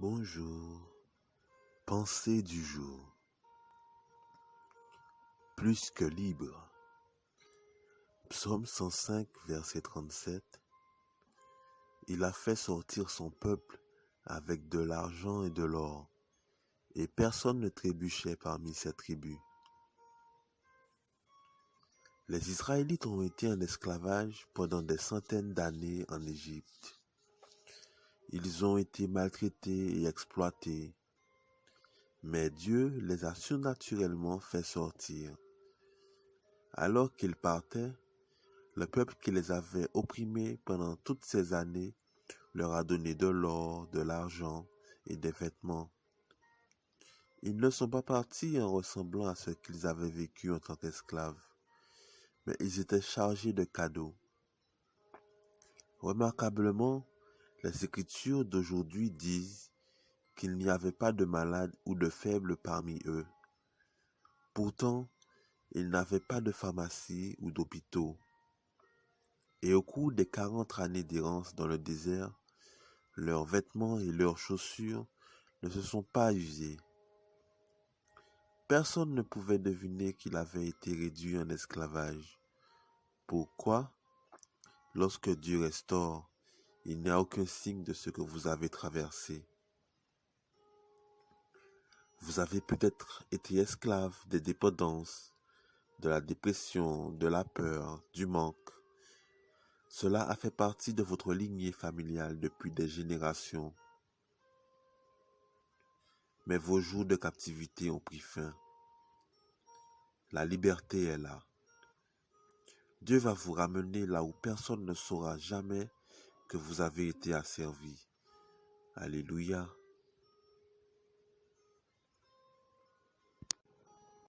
Bonjour, pensée du jour. Plus que libre. Psaume 105, verset 37. Il a fait sortir son peuple avec de l'argent et de l'or, et personne ne trébuchait parmi ses tribus. Les Israélites ont été en esclavage pendant des centaines d'années en Égypte. Ils ont été maltraités et exploités, mais Dieu les a surnaturellement fait sortir. Alors qu'ils partaient, le peuple qui les avait opprimés pendant toutes ces années leur a donné de l'or, de l'argent et des vêtements. Ils ne sont pas partis en ressemblant à ce qu'ils avaient vécu en tant qu'esclaves, mais ils étaient chargés de cadeaux. Remarquablement, les Écritures d'aujourd'hui disent qu'il n'y avait pas de malades ou de faibles parmi eux. Pourtant, ils n'avaient pas de pharmacie ou d'hôpitaux. Et au cours des 40 années d'errance dans le désert, leurs vêtements et leurs chaussures ne se sont pas usés. Personne ne pouvait deviner qu'il avait été réduit en esclavage. Pourquoi? Lorsque Dieu restaure, il n'y a aucun signe de ce que vous avez traversé. Vous avez peut-être été esclave des dépendances, de la dépression, de la peur, du manque. Cela a fait partie de votre lignée familiale depuis des générations. Mais vos jours de captivité ont pris fin. La liberté est là. Dieu va vous ramener là où personne ne saura jamais que vous avez été asservi. Alléluia.